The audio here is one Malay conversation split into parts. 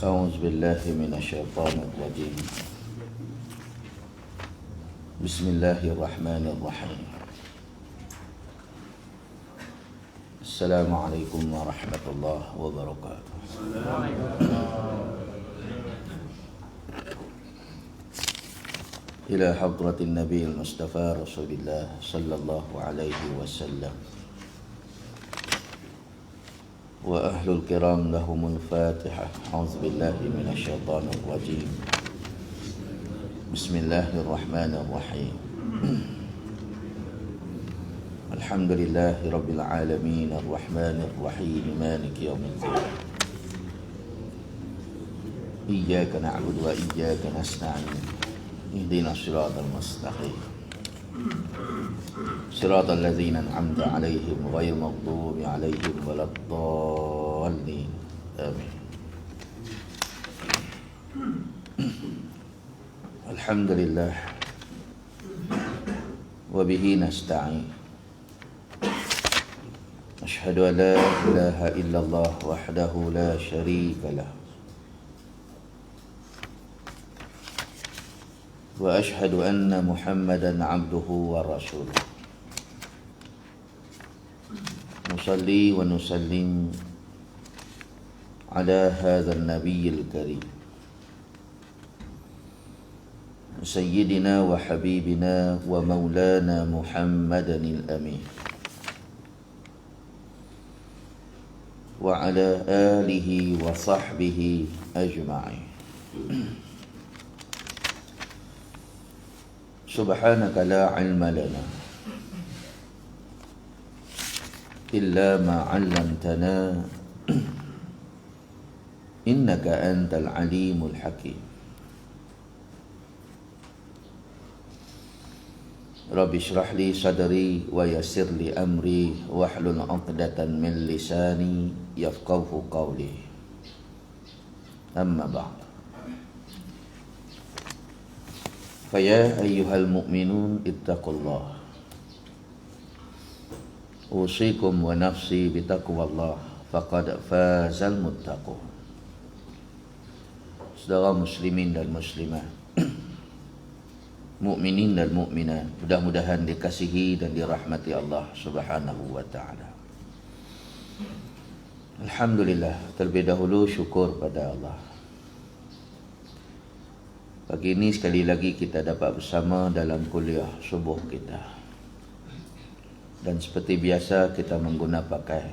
أعوذ بالله من الشيطان الرجيم بسم الله الرحمن الرحيم السلام عليكم ورحمة الله وبركاته إلى حضرة النبي المصطفى رسول الله صلى الله عليه وسلم وأهل الكرام لهم الفاتحة أعوذ بالله من الشيطان الرجيم بسم الله الرحمن الرحيم الحمد لله رب العالمين الرحمن الرحيم مالك يوم الدين إياك نعبد وإياك نستعين اهدنا الصراط المستقيم صراط الذين أنعمت عليهم غير المغضوب عليهم ولا الضالين آمين الحمد لله وبه نستعين أشهد أن لا إله إلا الله وحده لا شريك له وأشهد أن محمدا عبده ورسوله نصلي ونسلم على هذا النبي الكريم سيدنا وحبيبنا ومولانا محمدا الأمين وعلى آله وصحبه أجمعين سبحانك لا علم لنا إلا ما علمتنا إنك أنت العليم الحكيم رب اشرح لي صدري ويسر لي أمري واحلل عقدة من لساني يفقهوا قولي أما بعد فيا أيها المؤمنون اتقوا الله أوصيكم ونفسي بتقوى الله فقد فاز المتقون. Saudara muslimin dan muslimat, mukminin dan mukminat, mudah-mudahan dikasihi dan dirahmati Allah Subhanahu wa taala. Alhamdulillah, terlebih dahulu syukur pada Allah. Pagi ini sekali lagi kita dapat bersama dalam kuliah subuh kita. Dan seperti biasa kita pakai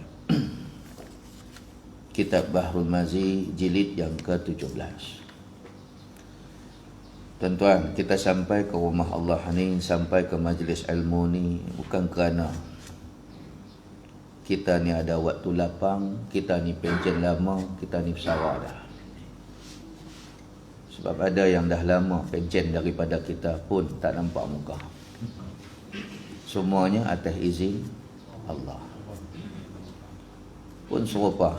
kitab Bahrul Mazi jilid yang ke-17. Tuan-tuan, kita sampai ke rumah Allah ni, sampai ke majlis ilmu ni bukan kerana kita ni ada waktu lapang, kita ni pension lama, kita ni pesara dah. Sebab ada yang dah lama pension daripada kita pun tak nampak muka. Semuanya atas izin Allah. Pun serupa,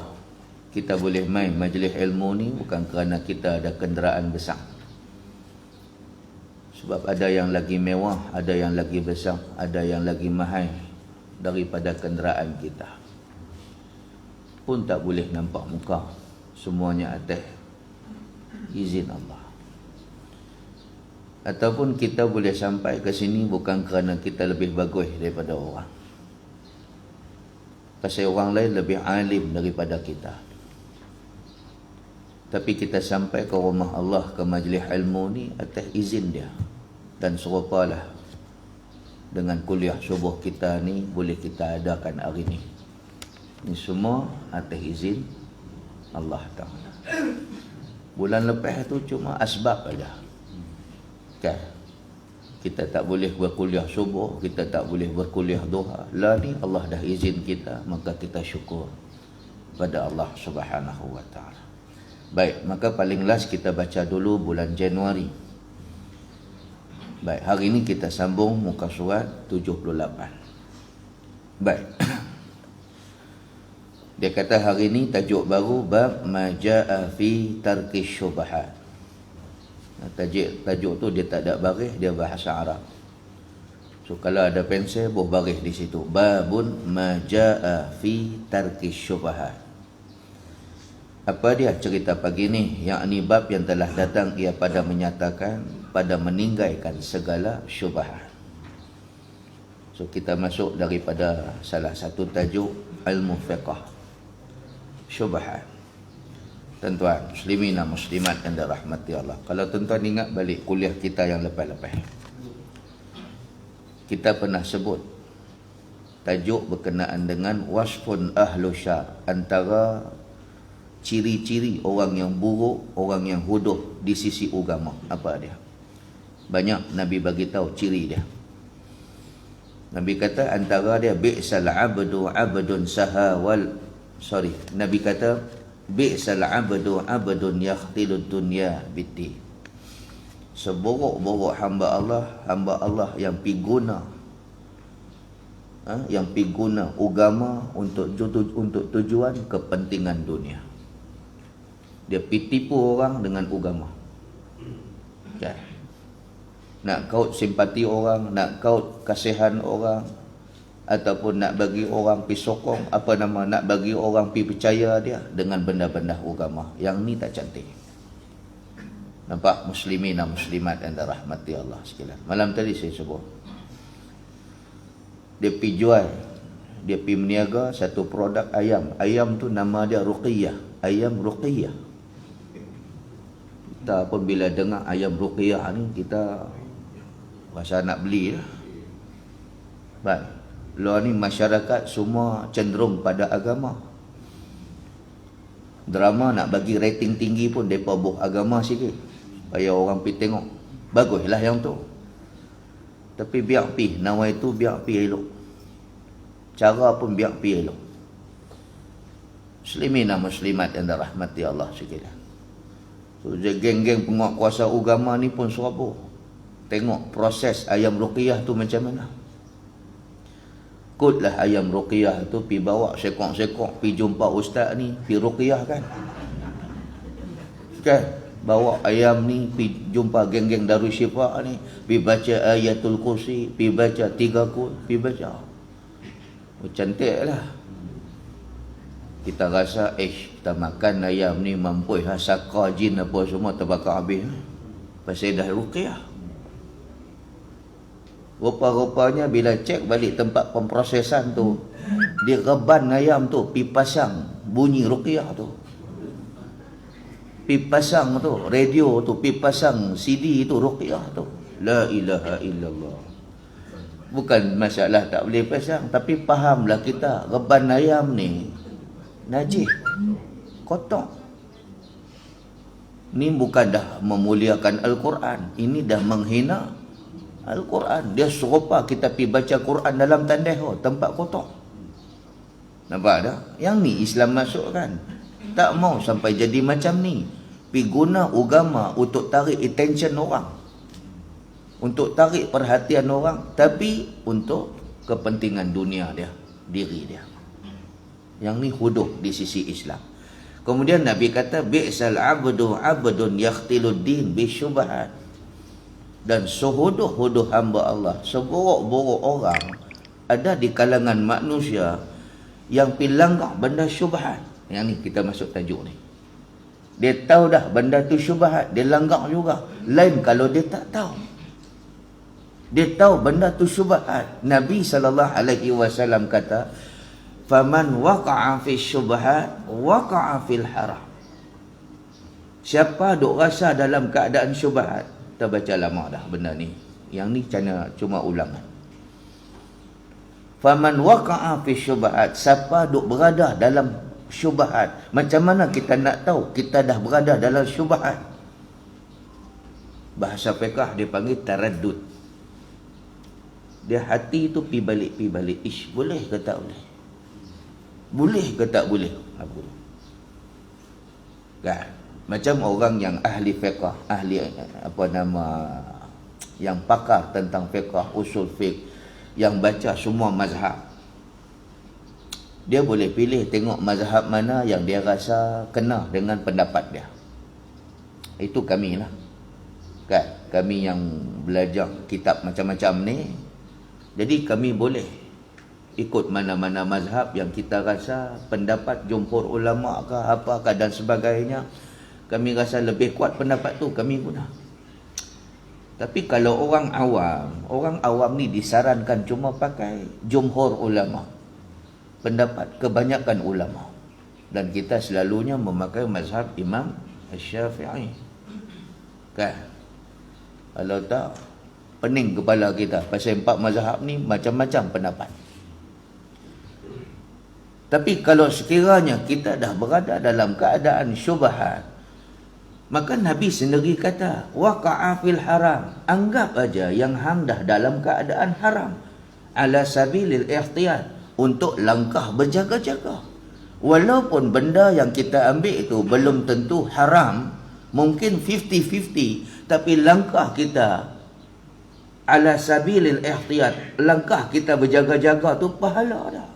kita boleh main majlis ilmu ni bukan kerana kita ada kenderaan besar. Sebab ada yang lagi mewah, ada yang lagi besar, ada yang lagi mahal daripada kenderaan kita. Pun tak boleh nampak muka. Semuanya atas izin Allah. Ataupun kita boleh sampai ke sini bukan kerana kita lebih bagus daripada orang. Pasal orang lain lebih alim daripada kita. Tapi kita sampai ke rumah Allah, ke majlis ilmu ni atas izin dia. Dan serupalah dengan kuliah subuh kita ni boleh kita adakan hari ni. Ini semua atas izin Allah Ta'ala. Bulan lepas tu cuma asbab aja. Kan? Kita tak boleh berkuliah subuh, kita tak boleh berkuliah duha. Lah ni Allah dah izin kita, maka kita syukur pada Allah Subhanahu wa Ta'ala. Baik, maka paling last kita baca dulu bulan Januari. Baik, hari ini kita sambung muka surat 78. Baik. Dia kata hari ini tajuk baru bab maja'a fi tarkis syubhat. Tajuk tu dia tak ada baris, dia bahasa Arab. So kalau ada pensel boleh baris di situ. Babun maja'a fi tarkis syubhat. Apa dia cerita pagi ni? Yakni bab yang telah datang ia pada menyatakan, pada meninggalkan segala syubhat. So kita masuk daripada salah satu tajuk ilmu fiqh. Syubhat. Tuan-tuan, muslimin dan muslimat yang dirahmati Allah. Kalau tuan-tuan ingat balik kuliah kita yang lepas-lepas, kita pernah sebut tajuk berkenaan dengan wasfun ahlu syar, antara ciri-ciri orang yang buruk, orang yang huduh di sisi agama. Apa dia? Banyak Nabi bagi tahu ciri dia. Nabi kata antara dia bi'sal abdu abdun sahawal. Nabi kata bi'sal abdu abdun yakhtilud dunya biddin. Seburuk-buruk hamba Allah yang pi guna agama untuk tujuan kepentingan dunia. Dia pi tipu orang dengan agama. Okay. Nak kaut simpati orang, nak kaut kasihan orang, ataupun nak bagi orang pi sokong, nak bagi orang pi percaya dia dengan benda-benda agama. Yang ni tak cantik. Nampak muslimin dan muslimat yang dirahmati Allah sekalian. Malam tadi saya sebut, dia pi jual, dia pi meniaga satu produk ayam. Ayam tu nama dia Ruqiyah. Ayam Ruqiyah. Kita pun bila dengar ayam Ruqiyah ni, kita rasa nak beli lah. Baik. Luar ni masyarakat semua cenderung pada agama. Drama nak bagi rating tinggi pun mereka buh agama sikit, supaya orang pergi tengok. Baguslah yang tu. Tapi biar pi, nawai tu biar pi elok. Cara pun biar pi elok. Muslimin dan muslimat yang dirahmati Allah sekalian. So, geng-geng penguasa agama ni pun serabut. Tengok proses ayam Ruqiyah tu macam mana. Kutlah ayam Ruqiyah tu pi bawa sekok-sekok pi jumpa ustaz ni, pi Ruqiyah kan. Kan? Bawa ayam ni pi jumpa geng-geng Darussyifa ni, pi baca ayatul kursi, pi baca 3 kul, pi baca. Oh, cantik lah. Kita rasa kita makan ayam ni mampu saka jin apa semua terbakar habis. Pasal dah Ruqiyah. Rupa-rupanya bila cek balik tempat pemprosesan tu, dia reban ayam tu pi pasang bunyi Ruqiyah tu. Pi pasang tu radio tu, pi pasang CD tu Ruqiyah tu. La ilaha illallah. Bukan masalah tak boleh pasang, tapi fahamlah kita reban ayam ni najis, kotor. Ni bukan dah memuliakan Al-Quran, ini dah menghina Al-Quran. Dia serupa kita pergi baca Quran dalam tandas tempat kotor. Nampak tak? Yang ni Islam masukkan. Tak mau sampai jadi macam ni. Pergi guna agama untuk tarik attention orang, untuk tarik perhatian orang, tapi untuk kepentingan dunia dia, diri dia. Yang ni huduh di sisi Islam. Kemudian Nabi kata, bi'sal abdu abdun yakhtilud din bisyubhat. Dan sehodoh-hodoh hamba Allah, seburuk-buruk orang ada di kalangan manusia yang pergi langgar benda syubhat. Yang ni kita masuk tajuk ni. Dia tahu dah benda tu syubhat, dia langgar juga. Lain kalau dia tak tahu. Dia tahu benda tu syubhat. Nabi SAW kata, faman waqa'a fi syubhat waqa'a fil haram. Siapa duk rasa dalam keadaan syubhat, kita baca lama dah benda ni. Yang ni cuma ulangan. Faman waqa'a fi syubhat, siapa duk berada dalam syubhat. Macam mana kita nak tahu kita dah berada dalam syubhat? Bahasa fiqh dia panggil taraddud. Dia hati tu pi balik. Ish, boleh ke tak boleh? Boleh ke tak boleh? Apa? Kan? Macam orang yang ahli fiqh, ahli yang pakar tentang fiqh, usul fiqh, yang baca semua mazhab. Dia boleh pilih tengok mazhab mana yang dia rasa kena dengan pendapat dia. Itu kami lah. Kan? Kami yang belajar kitab macam-macam ni. Jadi kami boleh ikut mana-mana mazhab yang kita rasa pendapat jumhur ulama ke apakah dan sebagainya. Kami rasa lebih kuat pendapat tu, kami guna. Tapi kalau orang awam ni disarankan cuma pakai jumhur ulama, pendapat kebanyakan ulama. Dan kita selalunya memakai mazhab Imam Syafi'i. Kan? Kalau tak, pening kepala kita. Pasal 4 mazhab ni macam-macam pendapat. Tapi kalau sekiranya kita dah berada dalam keadaan syubhat, maka Nabi sendiri kata, waqa'a fil haram. Anggap aja yang hang dah dalam keadaan haram. Ala sabilil ihtiyat. Untuk langkah berjaga-jaga. Walaupun benda yang kita ambil itu belum tentu haram, mungkin 50-50, tapi langkah kita ala sabilil ihtiyat, langkah kita berjaga-jaga tu pahala dah.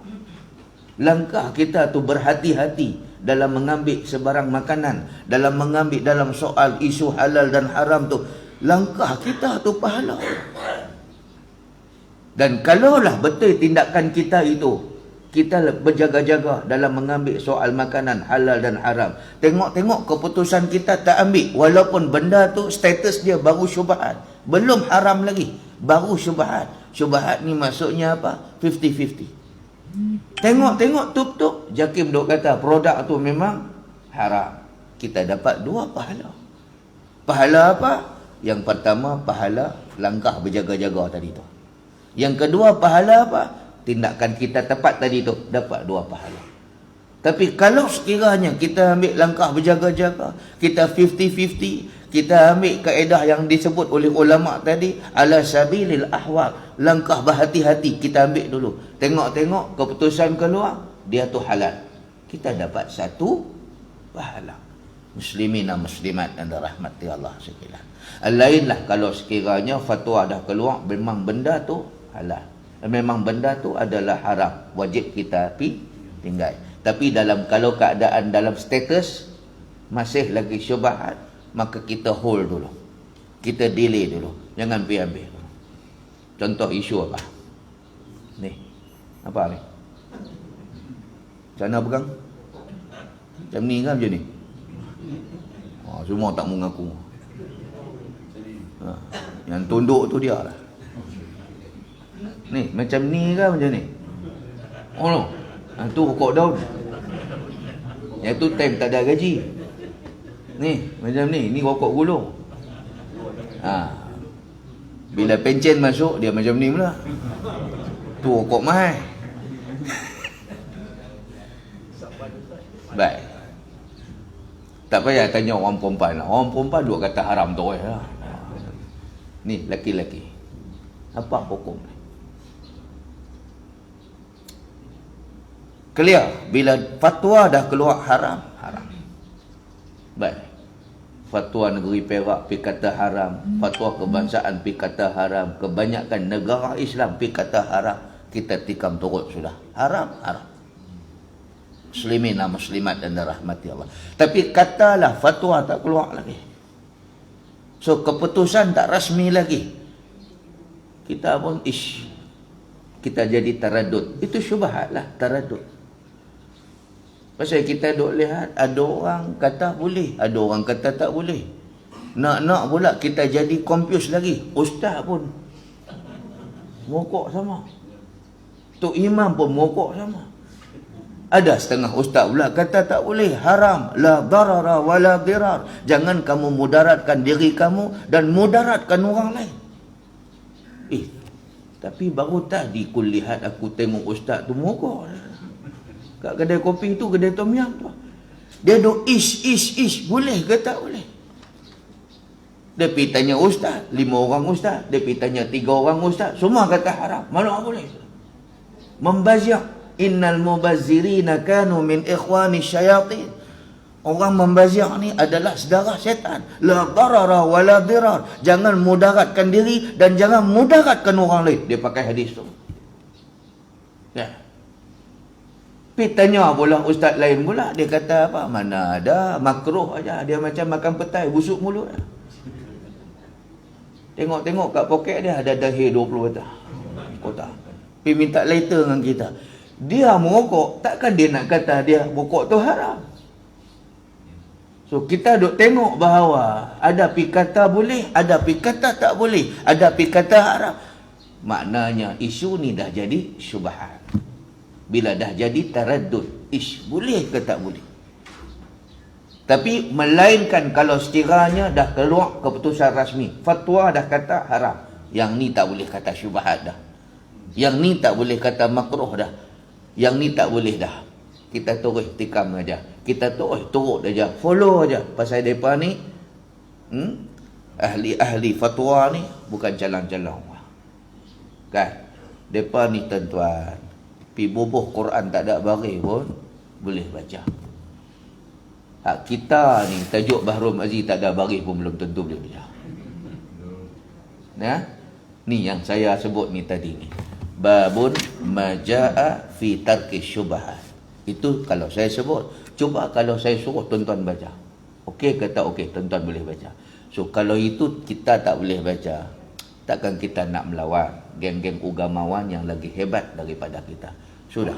Langkah kita tu berhati-hati dalam mengambil sebarang makanan, dalam mengambil dalam soal isu halal dan haram tu, langkah kita tu pahala. Dan kalaulah betul tindakan kita itu, kita berjaga-jaga dalam mengambil soal makanan halal dan haram, tengok-tengok keputusan kita tak ambil, walaupun benda tu status dia baru syubhat, belum haram lagi, baru syubhat. Syubhat ni maksudnya apa? 50-50. Tengok-tengok tup-tup, Jakim duk kata produk tu memang haram. Kita dapat 2 pahala. Pahala apa? Yang pertama, pahala langkah berjaga-jaga tadi tu. Yang kedua, pahala apa? Tindakan kita tepat tadi tu, dapat 2 pahala. Tapi kalau sekiranya kita ambil langkah berjaga-jaga, kita 50-50, kita ambil kaedah yang disebut oleh ulama tadi, ala sabilil ahwal, langkah berhati-hati, kita ambil dulu. Tengok-tengok keputusan keluar, dia tu halal. Kita dapat 1 pahala. Muslimin dan muslimat dan rahmati Allah sekalian. Lainlah kalau sekiranya fatwa dah keluar, memang benda tu halal, memang benda tu adalah haram, wajib kita tinggal. Tapi kalau keadaan dalam status masih lagi syubhat, maka kita hold dulu, kita delay dulu, jangan pergi ambil. Contoh isu apa ni? Apa ni? Macam mana pegang? Macam ni kan, macam ni? Semua tak mengaku. Yang tunduk tu dia lah. Ni macam ni kan, macam ni? Oh no, tu rokok daun. Yang tu time tak ada gaji. Ni macam ni rokok gulung. Bila pencen masuk, dia macam ni pula. Tu rokok mahal. Baik. Tak payah tanya orang perempuan lah. Orang perempuan duk kata haram tu lah. Ni laki-laki. Apa hukum ni? Clear. Bila fatwa dah keluar haram, haram. Baik. Fatwa negeri Perak pergi kata haram, fatwa kebangsaan pergi kata haram, kebanyakan negara Islam pergi kata haram, kita tikam turut sudah. Haram, haram. Muslimin dan muslimat dan rahmati Allah. Tapi katalah fatwa tak keluar lagi. So keputusan tak rasmi lagi. Kita pun kita jadi taradud. Itu syubhat lah, taradud. Pasal kita duk lihat ada orang kata boleh, ada orang kata tak boleh. Nak pula kita jadi confuse lagi. Ustaz pun mokok sama. Tok imam pun mokok sama. Ada setengah ustaz pula kata tak boleh, haram, la darara wala dirar. Jangan kamu mudaratkan diri kamu dan mudaratkan orang lain. Tapi baru tadi ku lihat aku tengok ustaz tu mokok. Kat kedai kopi tu, kedai tom yam tu. Dia duk ish, boleh ke tak boleh? Dia pergi tanya ustaz, 5 orang ustaz. Dia pergi tanya 3 orang ustaz. Semua kata haram. Mana boleh? Membazir. Innal mubazzirina kanu min ikhwani syayatin. Orang membazir ni adalah saudara syaitan. La darara wa la dirar. Jangan mudaratkan diri dan jangan mudaratkan orang lain. Dia pakai hadis tu. Ya. Pergi tanya pula ustaz lain pula. Dia kata apa? Mana ada, makruh aja. Dia macam makan petai, busuk mulut. Tengok-tengok kat poket dia ada dahir 20 kotak. Pergi minta lighter dengan kita. Dia merokok, takkan dia nak kata dia rokok tu haram. So kita duk tengok bahawa ada pi kata boleh, ada pi kata tak boleh, ada pi kata haram. Maknanya isu ni dah jadi syubhat. Bila dah jadi taraddud, boleh ke tak boleh? Tapi melainkan kalau sekiranya dah keluar keputusan rasmi, fatwa dah kata haram, yang ni tak boleh kata syubhat dah, yang ni tak boleh kata makruh dah, yang ni tak boleh dah. Kita terus tikam aja, kita terus turut aja, follow aja. Pasal mereka ni ahli-ahli fatwa ni bukan calon-calon kan. Mereka ni tuan-tuan, pi bubuh Quran tak ada baris pun boleh baca. Hak kita ni tajuk Bahrul Aziz tak ada baris pun belum tentu boleh baca. Nah, ni yang saya sebut ni tadi ni. Babun majaa fi tarki syubhat. Itu kalau saya sebut. Cuba kalau saya suruh tuan-tuan baca. Okey ke tak okey, tuan-tuan boleh baca. So kalau itu kita tak boleh baca, takkan kita nak melawan geng-geng ugamawan yang lagi hebat daripada kita. Sudah.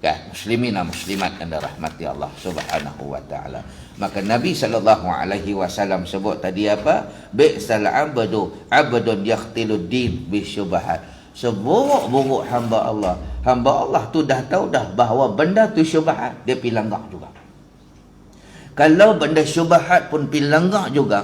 Kan, muslimin dan muslimat yang dirahmati Allah Subhanahu wa taala. Maka Nabi sallallahu alaihi wasallam sebut tadi apa? Bi'sal 'abdu 'abdun yahtilud din bisyubhat. Seburuk-buruk hamba Allah. Hamba Allah tu dah tahu dah bahawa benda tu syubhat, dia pergi langgar juga. Kalau benda syubhat pun pergi langgar juga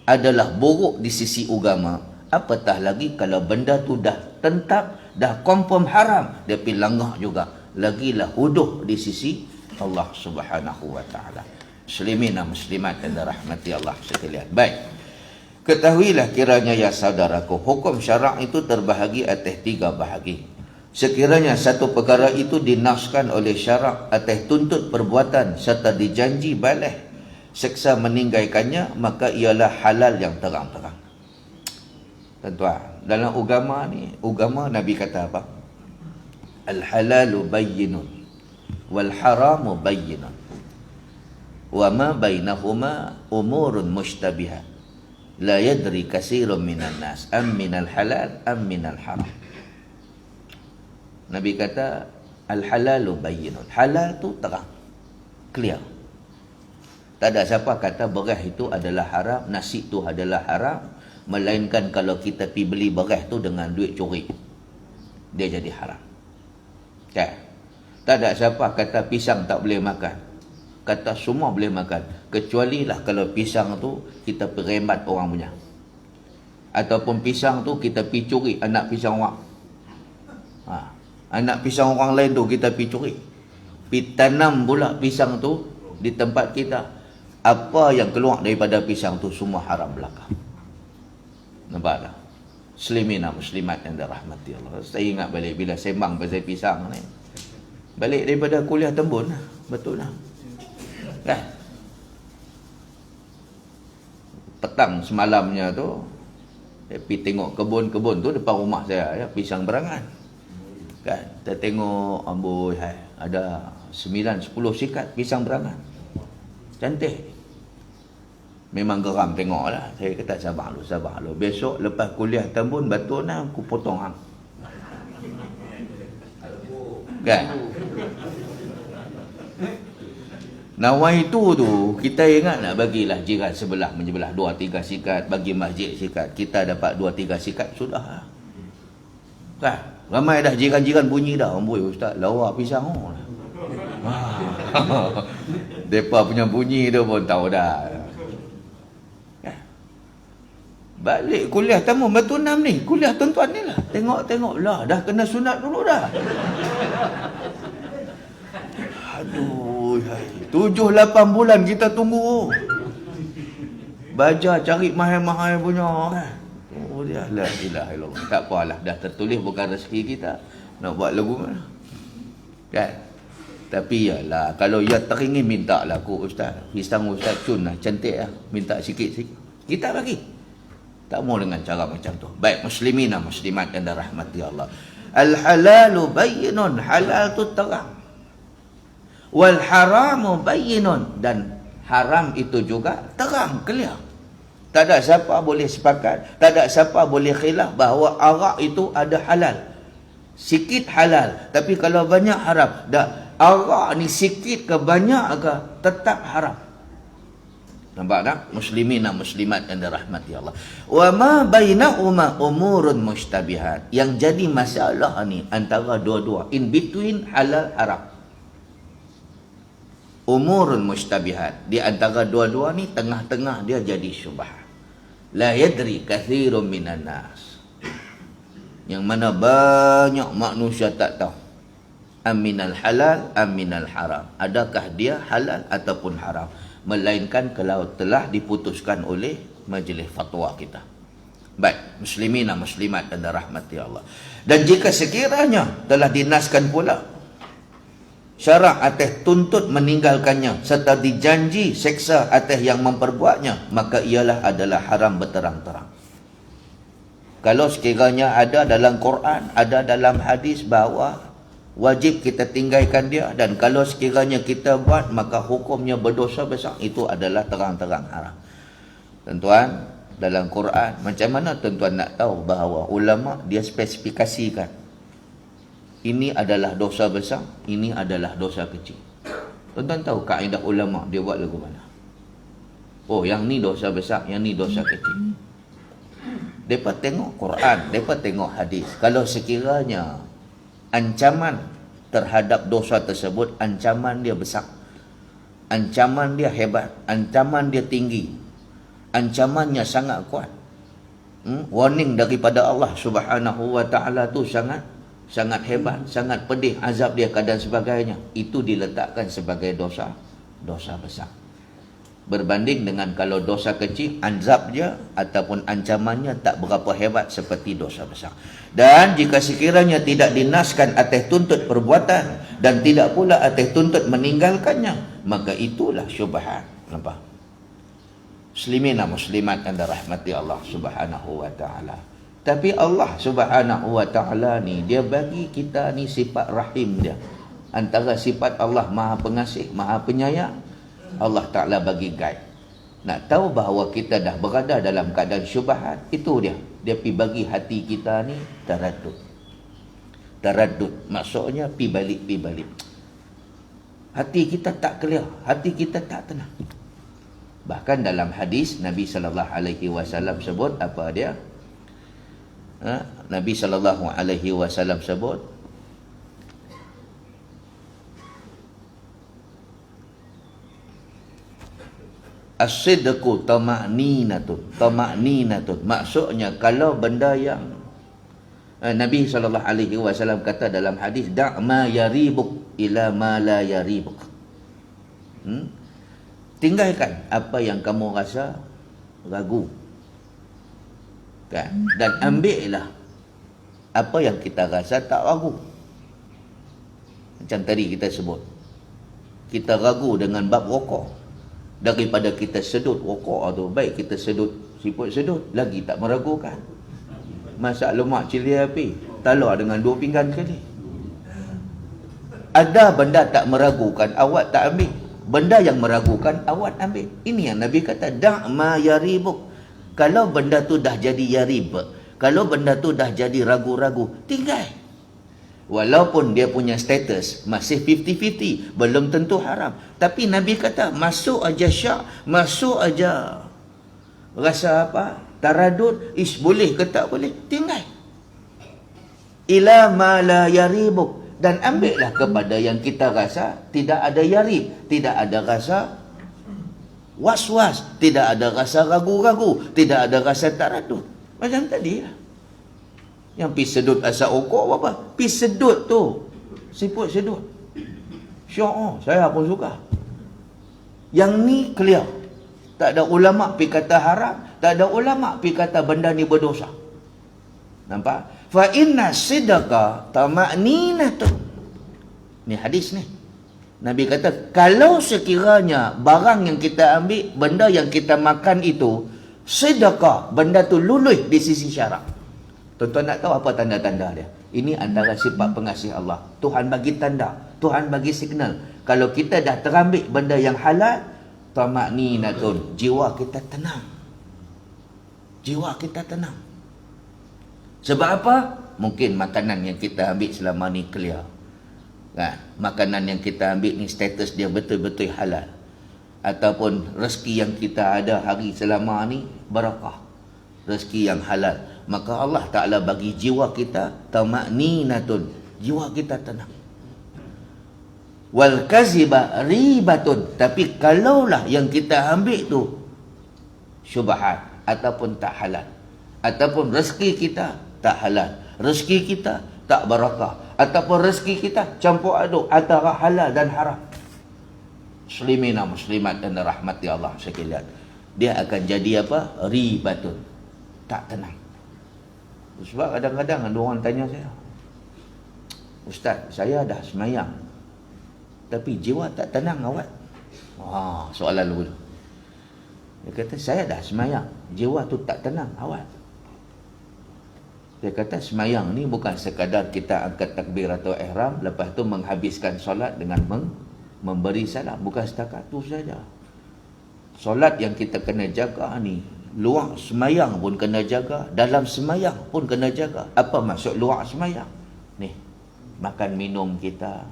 adalah buruk di sisi agama, apatah lagi kalau benda tu dah tetap, dah confirm haram, dia pergi langgar juga. Lagilah huduh di sisi Allah Subhanahu wa taala. Muslimin dan muslimat yang dirahmati Allah sekalian. Baik. Ketahuilah kiranya ya saudaraku, hukum syarak itu terbahagi atas 3 bahagi. Sekiranya satu perkara itu dinaskan oleh syarak atas tuntut perbuatan serta dijanji balas seksa meninggalkannya, maka ialah halal yang terang-terang. Tuan-tuan, dalam agama ni, agama Nabi kata apa? Al-halalu bayyinun wal haramu bayyinun wa ma bainahuma umurun mushtabihat la yadri katsirun minan nas am minal halal am minal haram. Nabi kata al-halalu bayyinun. Halal tu terang, clear. Tak ada siapa kata beras itu adalah haram, nasi tu adalah haram, melainkan kalau kita pergi beli beras tu dengan duit curi, dia jadi haram. Tak. Tak ada siapa kata pisang tak boleh makan. Kata semua boleh makan. Kecuali lah kalau pisang tu kita perembat orang punya. Ataupun pisang tu kita pergi curi anak pisang orang. Anak pisang orang lain tu kita pergi curi. Pergi tanam pula pisang tu di tempat kita. Apa yang keluar daripada pisang tu semua haram belaka. Nampak tak? Muslimin dan muslimat yang dirahmati Allah. Saya ingat balik bila sembang pasal pisang ni. Balik daripada kuliah Tembun lah. Betul lah. Kan? Petang semalamnya tu, saya pergi tengok kebun-kebun tu depan rumah saya, ya, pisang berangan. Kan? Kita tengok, amboi, ada 9-10 sikat pisang berangan. Cantik. Memang geram tengok lah. Saya kata sabar lu. Besok lepas kuliah Tembun, betul lah aku potong hang. Kan? Nawai tu kita ingat nak bagilah jiran sebelah menyebelah 2-3 sikat, bagi masjid sikat. Kita dapat 2-3 sikat, sudah lah. Kan? Ramai dah jiran-jiran bunyi dah. Amboi ustaz, lawa pisang oh. Depa punya bunyi tu pun tahu dah. Balik kuliah tamu batu 6 ni. Kuliah tuan-tuan ni lah. Tengok-tengok lah. Dah kena sunat dulu dah. Aduh. 7-8 bulan kita tunggu. Baca cari mahal-mahal punya. Oh dia. La ilaha illallah. Tak apalah. Dah tertulis bukan rezeki kita. Nak buat lagu mana. Kan? Tapi yalah. Kalau ia teringin minta lah aku ustaz. Pisang ustaz cun lah. Cantik lah. Minta sikit-sikit. Kita bagi. Tak mau dengan cara macam tu. Baik muslimina muslimat yang dirahmati Allah. Al-halalu bayyinun, halal tu terang. Wal haramu bayyinun, dan haram itu juga terang, clear. Tak ada siapa boleh sepakat, tak ada siapa boleh khilaf bahawa arak itu ada halal. Sikit halal, tapi kalau banyak haram. Dah arak ni sikit ke banyak ke tetap haram. Nampak tak? Muslimina muslimat yang dirahmati Allah. Wa ma bainahuma umurun mushtabihat. Yang jadi masalah ni antara dua-dua, in between halal haram. Umurun mushtabihat. Di antara dua-dua ni tengah-tengah dia jadi syubhat. La yadri kathirun minan nas. Yang mana banyak manusia tak tahu. Aminal halal, aminal haram. Adakah dia halal ataupun haram? Melainkan kalau telah diputuskan oleh majlis fatwa kita. Baik, muslimina muslimat dan rahmati Allah. Dan jika sekiranya telah dinaskan pula syarak atas tuntut meninggalkannya serta dijanji seksa atas yang memperbuatnya, maka ialah adalah haram berterang-terang. Kalau sekiranya ada dalam Quran, ada dalam hadis bahawa wajib kita tinggalkan dia, dan kalau sekiranya kita buat maka hukumnya berdosa besar, itu adalah terang-terang haram. Tuan-tuan, dalam Quran macam mana tuan-tuan nak tahu bahawa ulama dia spesifikasikan ini adalah dosa besar, ini adalah dosa kecil? Tuan-tuan tahu kaedah ulama dia buat lagu mana? Oh, yang ni dosa besar, yang ni dosa kecil. Mereka tengok Quran, mereka tengok hadis. Kalau sekiranya ancaman terhadap dosa tersebut, ancaman dia besar, ancaman dia hebat, ancaman dia tinggi, ancamannya sangat kuat, warning daripada Allah Subhanahu wa ta'ala tu sangat hebat, sangat pedih azab dia dan sebagainya, itu diletakkan sebagai dosa besar. Berbanding dengan kalau dosa kecil, azab dia ataupun ancamannya tak berapa hebat seperti dosa besar. Dan jika sekiranya tidak dinaskan atas tuntut perbuatan dan tidak pula atas tuntut meninggalkannya, maka itulah syubhat. Nampak? Muslimina muslimat yang dirahmati Allah Subhanahu wa ta'ala. Tapi Allah Subhanahu wa ta'ala ni, dia bagi kita ni sifat rahim dia. Antara sifat Allah Maha Pengasih, Maha Penyayang, Allah Ta'ala bagi guide. Nak tahu bahawa kita dah berada dalam keadaan syubhat, itu dia. Dia pergi bagi hati kita ni taraddud. Taraddud maksudnya pi balik. Hati kita tak clear, hati kita tak tenang. Bahkan dalam hadis Nabi sallallahu alaihi wasallam sebut apa dia? Nabi sallallahu alaihi wasallam sebut, as-sidqu tama'ninatun. Maksudnya kalau benda yang Nabi SAW kata dalam hadis, da' ma yaribuk ila ma la yaribuk. Tinggalkan apa yang kamu rasa ragu, kan? Dan ambillah apa yang kita rasa tak ragu. Macam tadi kita sebut, kita ragu dengan bab rokok. Daripada kita sedut rokok tu, baik kita sedut siput sedut, lagi tak meragukan. Masak lemak cili api, talar dengan 2 pinggan sekali. Ada benda tak meragukan, awak tak ambil. Benda yang meragukan, awak ambil. Ini yang Nabi kata, da' ma yaribuk. Kalau benda tu dah jadi yarib, kalau benda tu dah jadi ragu-ragu, tinggal. Walaupun dia punya status masih 50-50, belum tentu haram. Tapi Nabi kata, masuk aja syak, masuk aja rasa apa? Taradud, boleh ke tak boleh? Tinggal. Ila ma la yaribuk. Dan ambillah kepada yang kita rasa tidak ada yarib, tidak ada rasa was-was, tidak ada rasa ragu-ragu, tidak ada rasa taradud. Macam tadi lah. Yang pi sedut asap okok apa? Pi sedut tu, siput sedut. Syok, saya pun suka. Yang ni clear. Tak ada ulama pi kata haram, tak ada ulama pi kata benda ni berdosa. Nampak? Fa inna sidqa tama'ninatun. Ni hadis ni. Nabi kata, kalau sekiranya barang yang kita ambil, benda yang kita makan itu sedekah, benda tu luluh di sisi syarak. Tuan-tuan nak tahu apa tanda-tanda dia? Ini antara sifat pengasih Allah. Tuhan bagi tanda, Tuhan bagi signal. Kalau kita dah terambil benda yang halal, tama'ninatun, jiwa kita tenang. Jiwa kita tenang. Sebab apa? Mungkin makanan yang kita ambil selama ni clear. Kan? Makanan yang kita ambil ni status dia betul-betul halal. Ataupun rezeki yang kita ada hari selama ni barakah. Rezeki yang halal. Maka Allah Ta'ala bagi jiwa kita tama'ninatun. Jiwa kita tenang. Wal kaziba ribatun. Tapi kalaulah yang kita ambil tu syubhat ataupun tak halal, ataupun rezeki kita tak halal, rezeki kita tak barakah, ataupun rezeki kita campur aduk antara halal dan haram. Muslimina muslimat dan rahmati Allah sekalian, dia akan jadi apa? Ribatun, tak tenang. Sebab kadang-kadang ada orang tanya saya, Ustaz, saya dah semayang tapi jiwa tak tenang awak. Soalan dulu. Dia kata, saya dah semayang, jiwa tu tak tenang awak. Dia kata, semayang ni bukan sekadar kita angkat takbir atau ihram, lepas tu menghabiskan solat dengan memberi salam. Bukan setakat tu saja. Solat yang kita kena jaga ni, luar semayang pun kena jaga, dalam semayang pun kena jaga. Apa maksud luar semayang? Ni, makan minum kita,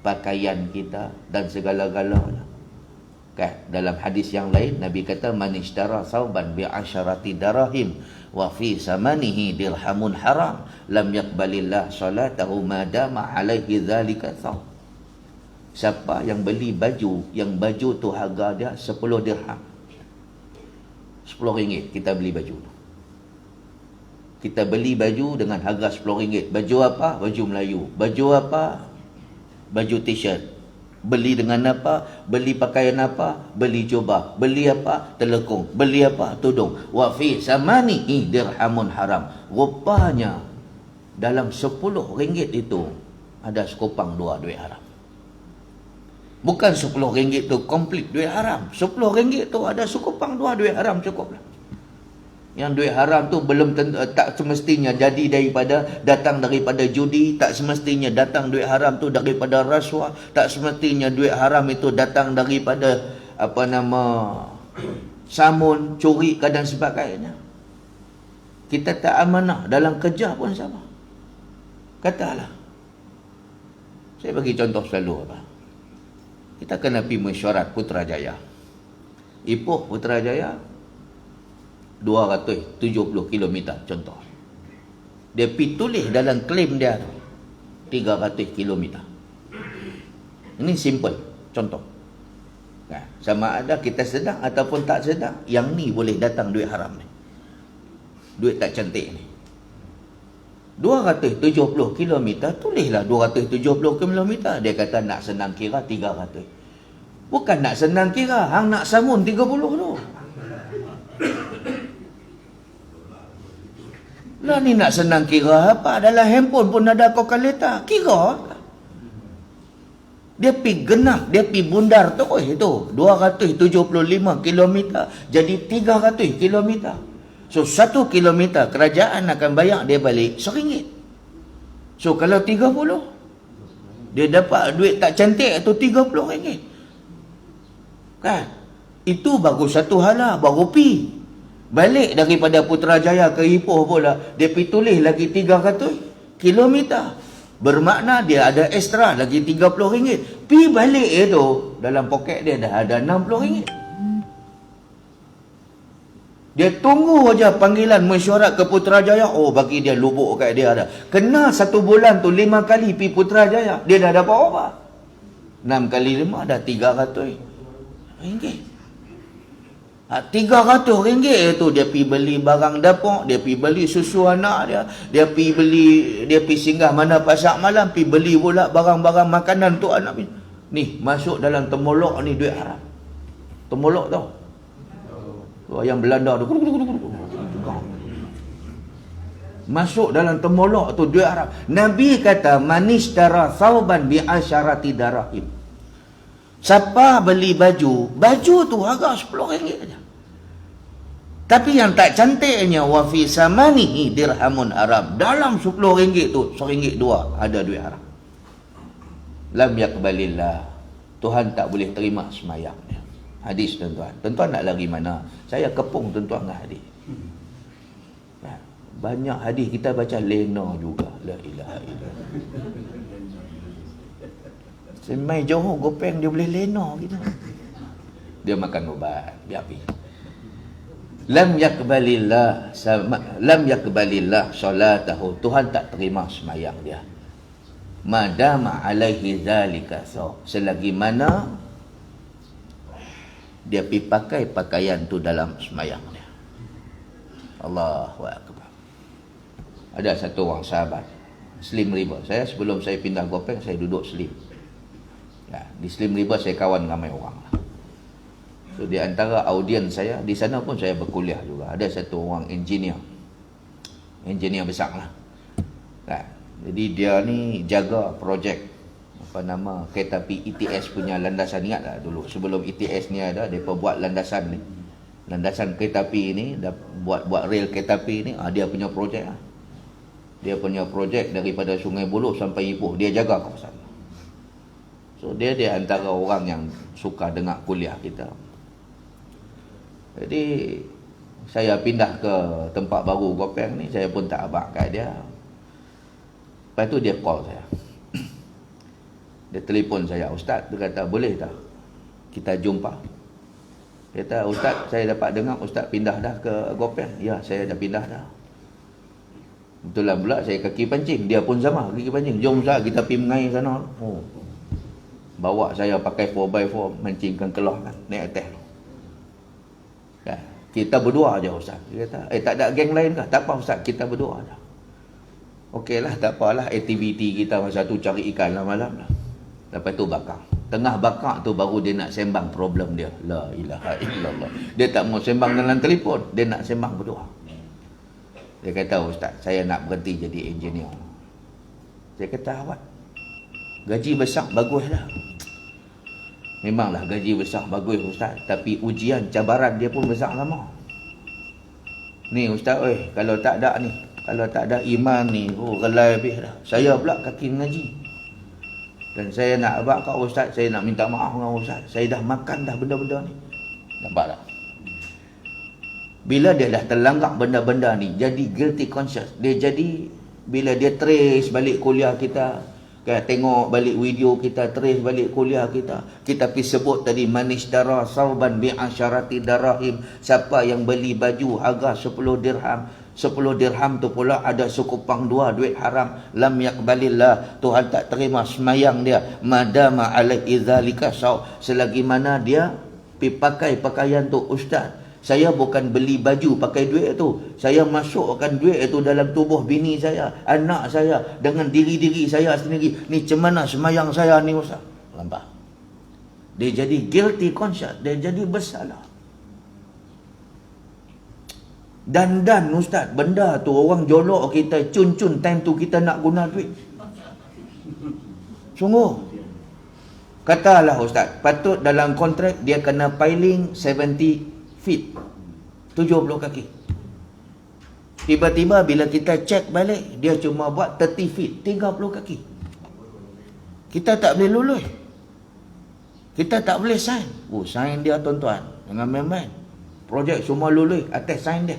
pakaian kita dan segala-galanya. Kan? Dalam hadis yang lain, Nabi kata, man ishtara thawban bi'asharati darahim wa fi samanihi dirhamun haram lam yaqbalillah salatahu madama alaihi dhalika thawb. Siapa yang beli baju, yang baju tu harga dia 10 dirham, 10 ringgit kita beli baju tu. Kita beli baju dengan harga 10 ringgit. Baju apa? Baju Melayu. Baju apa? Baju t-shirt. Beli dengan apa? Beli pakaian apa? Beli jubah. Beli apa? Telekung. Beli apa? Tudung. Wa fi samanihi dirhamun haram. Rupanya dalam 10 ringgit itu ada sekupang 2 duit haram. Bukan 10 ringgit tu komplit duit haram. 10 ringgit tu ada sekupang 2 duit haram, cukup lah. Yang duit haram tu belum tentu, tak semestinya jadi datang daripada judi, tak semestinya datang duit haram tu daripada rasuah, tak semestinya duit haram itu datang daripada samun, curi dan sebagainya. Kita tak amanah dalam kerja pun sama. Katalah, saya bagi contoh selalu apa? Kita kena pergi mesyuarat Putrajaya. Ipoh Putrajaya 270 km contoh. Dia pergi tulis dalam klaim dia 300 km. Ini simple contoh. Nah, sama ada kita sedang ataupun tak sedang, yang ni boleh datang duit haram ni. Duit tak cantik ni. 270 km, tulislah 270 km. Dia kata nak senang kira 300. Bukan nak senang kira, hang nak samun 30 tu. Lah ni nak senang kira apa? Dalam handphone pun ada kalkulator. Kira. Dia pi genap, dia pi bundar tu itu 275 km jadi 300 km. So 1 km kerajaan akan bayar dia balik RM1. So kalau 30 dia dapat duit tak cantik tu RM30. Kan? Itu baru satu hala, baru pi. Balik daripada Putrajaya ke Ipoh pula, dia pi tulis lagi 300 km. Bermakna dia ada ekstra lagi RM30. Pi balik itu dalam poket dia dah ada RM60. Dia tunggu aja panggilan mesyuarat ke Putrajaya. Oh, bagi dia lubuk kat dia ada. Kena 1 bulan tu 5 kali pi Putrajaya. Dia dah dapat apa? 6 kali 5 dah RM300. RM300 tu dia pi beli barang dapur, dia pi beli susu anak dia, dia pi singgah mana pasar malam, pi beli pula barang-barang makanan tu anak ni masuk dalam temolok ni duit haram. Temolok tau. Yang Belanda tu. Masuk dalam temolok tu duit haram. Nabi kata manishtara thawban bi asyarati darahim. Siapa beli baju tu harga RM10 aja. Tapi yang tak cantiknya wa fi samanihi dirhamun haram. Dalam RM10 tu RM1 2 ada duit haram. Lam yaqbalillah. Tuhan tak boleh terima semayang dia. Hadis tuan-tuan. Tuan-tuan nak lari mana? Saya kepung tuan-tuan dengan hadis. Banyak hadis kita baca lena juga. La ilaha illallah. Semai Johor Gopeng dia boleh lena gitu. Dia makan ubat, biar pergi. Lam yakbalillah salatahu. Tuhan tak terima semayang dia. Madama alaihi zalika selagi mana dia pergi pakai pakaian tu dalam semayang dia. Allahu akbar. Ada satu orang sahabat Slim River. Sebelum saya pindah Gopeng, saya duduk Slim. Ya, di Slim River saya kawan ramai orang lah. So di antara audien saya, di sana pun saya berkuliah juga. Ada satu orang engineer besar lah. Nah, jadi dia ni jaga projek kereta api ETS punya landasan. Ingat tak dulu sebelum ETS ni ada, mereka buat landasan ni. Landasan kereta api ni, dah buat rel kereta api ni, dia punya projek lah. Dia punya projek daripada Sungai Buloh sampai Ipoh, dia jaga kawasan. So dia antara orang yang suka dengar kuliah kita. Jadi saya pindah ke tempat baru Gopeng ni, saya pun tak abang kat dia. Lepas tu dia call saya. Dia telefon saya, Ustaz, dia kata boleh tak kita jumpa? Dia kata, Ustaz, saya dapat dengar Ustaz pindah dah ke Gopeng. Ya, saya dah pindah dah. Betulan pula saya kaki pancing, dia pun sama kaki pancing. Jom Ustaz kita pergi mengair sana. Oh. Bawa saya pakai 4x4 mancingkan kelah kan, naik atas. Ya, kita berdua aja Ustaz. Dia kata, tak ada geng lain kah? Tak apa Ustaz, kita berdua aja. Okeylah, tak apalah, aktiviti kita masa tu cari ikan lah malam lah. Lepas tu bakar. Tengah bakar tu baru dia nak sembang problem dia. La ilaha illallah. Dia tak mau sembang dalam telefon, dia nak sembang berdua. Dia kata, Ustaz, saya nak berhenti jadi engineer. Saya kata, awak gaji besar bagus lah. Memanglah gaji besar bagus Ustaz, tapi ujian cabaran dia pun besar lama. Ni Ustaz, kalau tak ada iman ni, relai habis dah. Saya pula kaki mengaji. Dan saya nak abang kat Ustaz, saya nak minta maaf dengan Ustaz. Saya dah makan dah benda-benda ni. Nampak tak? Bila dia dah terlanggar benda-benda ni, jadi guilty conscious. Dia jadi, bila dia trace balik kuliah kita, tengok balik video kita, trace balik kuliah kita pergi sebut tadi, manishtara sauban bi'asyarati darahim. Siapa yang beli baju harga 10 dirham, 10 dirham tu pula ada sekupang 2 duit haram. Lam yakbalillah, Tuhan tak terima semayang dia. Madama alaihi zalika selagi mana dia pergi pakai pakaian tu. Ustaz, saya bukan beli baju pakai duit tu. Saya masukkan duit itu dalam tubuh bini saya, anak saya, dengan diri saya sendiri. Ni macam mana semayang saya ni Ustaz? Nampak? Dia jadi guilty conscious. Dia jadi bersalah. Dan Ustaz, benda tu orang jolok kita, cun-cun time tu kita nak guna duit. Sungguh. Katalah Ustaz, patut dalam kontrak dia kena piling 70 feet, 70 kaki. Tiba-tiba bila kita cek balik, dia cuma buat 30 feet, 30 kaki. Kita tak boleh lulus. Kita tak boleh sign. Oh, sign dia tuan-tuan, jangan main-main. Projek semua lulus atas sign dia.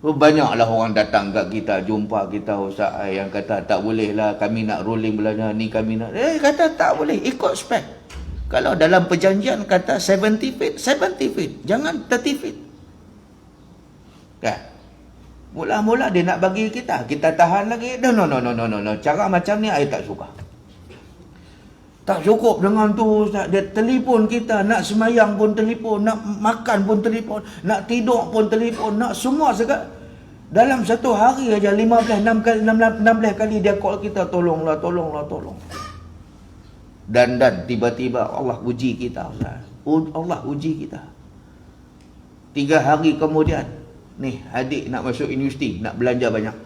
Banyaklah orang datang kat kita, jumpa kita Ustaz yang kata tak boleh lah, kami nak rolling belanja ni, kami nak kata tak boleh, ikut spek. Kalau dalam perjanjian kata 70 feet, 70 feet, jangan 30 feet. Kan? Mula-mula dia nak bagi kita tahan lagi. No. Cara macam ni saya tak suka. Tak cukup dengan tu Ustaz. Dia telefon kita, nak semayang pun telefon, nak makan pun telefon, nak tidur pun telefon, nak semua segala. Dalam satu hari aja 16 kali dia call kita, tolonglah. Dan tiba-tiba Allah uji kita Ustaz. Allah uji kita. 3 hari kemudian, ni adik nak masuk universiti, nak belanja banyak.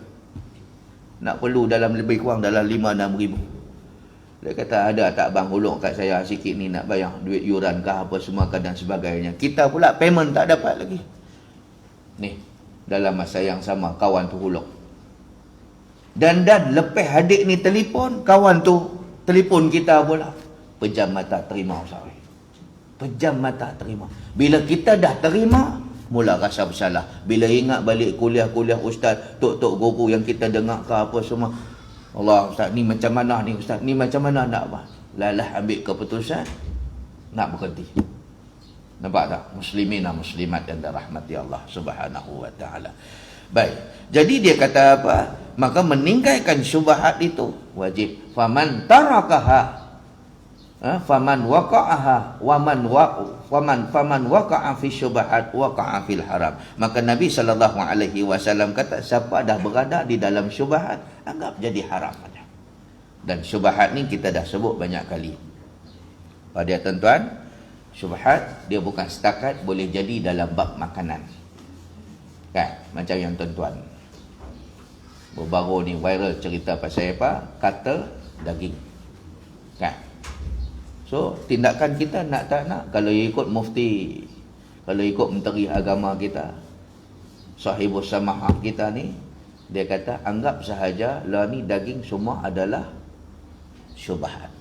Nak perlu dalam lebih kurang dalam 5-6 ribu. Dia kata, ada tak bang hulung kat saya sikit ni, nak bayar duit yuran kah apa semua dan sebagainya. Kita pula payment tak dapat lagi. Ni, dalam masa yang sama kawan tu hulung. Dan lepas adik ni telefon, kawan tu telefon kita pula. Pejam mata terima Ustaz. Pejam mata terima. Bila kita dah terima, mula rasa bersalah. Bila ingat balik kuliah-kuliah Ustaz, tok-tok guru yang kita dengar ke apa semua, Allah Ustaz ni macam mana ni Ustaz, ni macam mana nak apa? Lalah ambil keputusan nak berhenti. Nampak tak? Muslimin dan muslimat yang dirahmati Allah Subhanahu wa taala. Baik. Jadi dia kata apa? Maka meninggalkan syubhat itu wajib. Faman tarakaha faman waqa'aha faman waqa'a fi syubhat waqa'a fil haram. Maka Nabi SAW kata, siapa dah berada di dalam syubhat, anggap jadi haram. Dan syubhat ni kita dah sebut banyak kali. Pada tuan-tuan, syubhat dia bukan setakat boleh jadi dalam bab makanan. Kan? Macam yang tuan-tuan baru ni viral cerita pasal apa? Kata daging. Kan? So, tindakan kita nak tak nak, kalau ikut mufti, kalau ikut menteri agama kita, sahibus samahah kita ni, dia kata anggap sahaja lah ni daging semua adalah syubhat.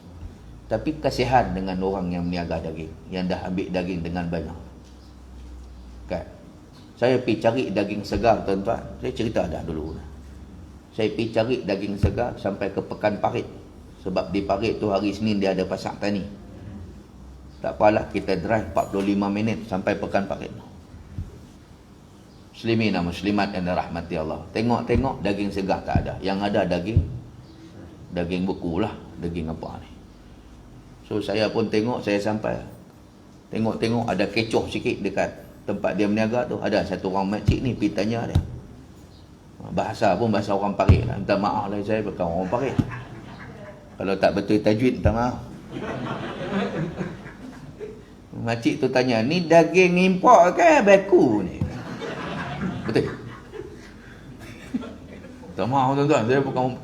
Tapi kasihan dengan orang yang meniaga daging, yang dah ambil daging dengan banyak. Kan? Saya pergi cari daging segar tuan-tuan. Saya cerita dah dulu. Saya pergi cari daging segar sampai ke Pekan Parit. Sebab di Parit tu hari Senin dia ada pasar tani. Tak apalah, kita drive 45 minit sampai Pekan Parit. Muslimin dan muslimat yang dirahmati Allah. Tengok-tengok daging segar tak ada. Yang ada daging beku lah. Daging apa ni. So saya pun tengok, saya sampai. Tengok-tengok ada kecoh sikit dekat tempat dia meniaga tu. Ada satu orang makcik ni pergi tanya dia. Bahasa pun bahasa orang Parit lah. Minta maaf lah, saya bukan orang Parit. Kalau tak betul tajwid, minta maaf. Makcik tu tanya, ni daging import ke beku ni? Betul? Minta maaf tuan-tuan, saya bukan orang.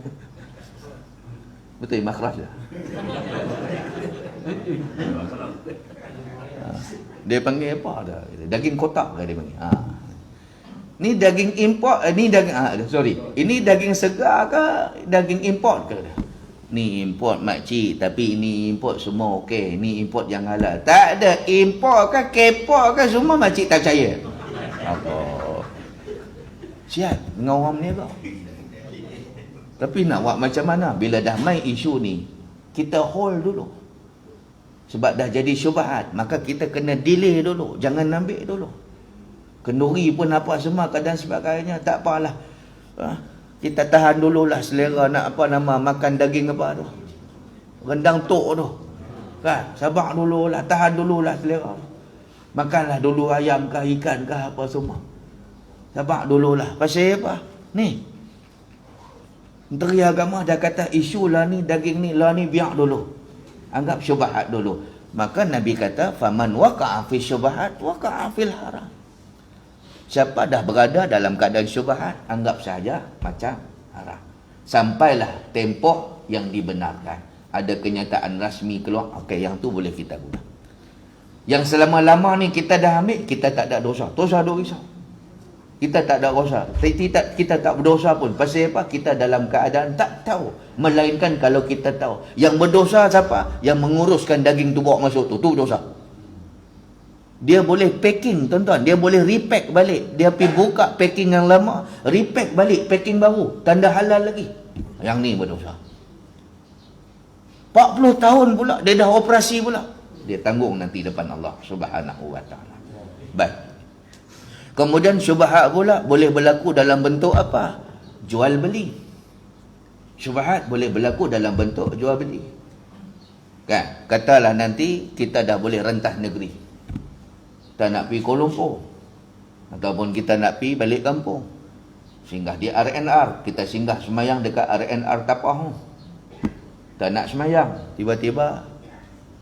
Betul, makhraj lah. Dia panggil apa dah? Daging kotak ke dia panggil? Ni daging import, ni daging ini daging segar ke daging import ke? Ni import makcik, tapi ini import semua okey. Ni import yang halal. Tak ada import ke kepok ke semua makcik tak percaya. Apa? Siap dengan orang meniaga. Tapi nak buat macam mana? Bila dah main isu ni, kita hold dulu. Sebab dah jadi syubhat, maka kita kena delay dulu. Jangan ambil dulu. Kenduri pun apa semua keadaan sebagainya, tak apalah. Kita tahan dululah selera nak apa nama makan daging apa tu. Rendang tok tu. Kan? Sabar dululah, tahan dululah selera. Makanlah dulu ayam kah ikan kah apa semua. Sabar dululah. Pasal apa? Ni. Menteri Agama dah kata isu lah ni daging ni lah ni biar dulu. Anggap syubhat dulu. Maka Nabi kata faman waqa'a fi syubhat waqa'a fil haram. Siapa dah berada dalam keadaan syubhat, anggap saja macam haram. Sampailah tempoh yang dibenarkan. ada kenyataan rasmi keluar, okey, yang tu boleh kita guna. Yang selama-lama ni kita dah ambil, kita tak ada dosa. Dosa duk risau. Kita tak ada dosa. Kita tak berdosa pun. Pasal apa? Kita dalam keadaan tak tahu. Melainkan kalau kita tahu. Yang berdosa siapa? Yang menguruskan daging tu bawa masuk tu. Tu dosa. Dia boleh packing, tuan-tuan. Dia boleh repack balik. Dia pergi buka packing yang lama, repack balik packing baru. Tanda halal lagi. Yang ni berdosa. 40 tahun pula dia dah operasi pula. Dia tanggung nanti depan Allah Subhanahu wa taala. Baik. Kemudian syubhat pula boleh berlaku dalam bentuk apa? Jual beli. Syubhat boleh berlaku dalam bentuk jual beli. Kan? Katalah nanti kita dah boleh rentah negeri. Kita nak pergi Kuala Lumpur. Ataupun kita nak pergi balik kampung. Singgah di RNR. Kita singgah semayang dekat RNR Tapah. Tak nak semayang, tiba-tiba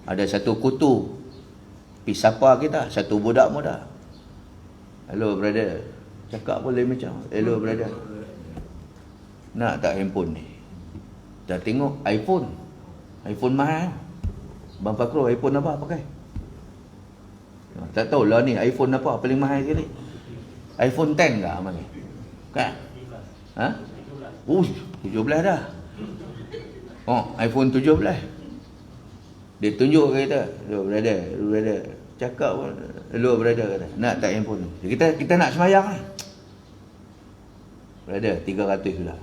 ada satu kutu pergi sapa kita, satu budak muda. Hello brother, cakap boleh macam hello brother, nak tak handphone ni? Dah tengok iPhone mahal. Bang Fakro, iPhone apa pakai? Tak tahulah ni iPhone apa paling mahal sekali. iPhone 10 ke amal ni? Kan? Ha? 17 dah. Oh, iPhone 17. Dia tunjuk ke kita, hello brother. Cakap pun, hello brother kata. Nak tak handphone tu? Kita nak semayang ni. Brother, 300 sudah.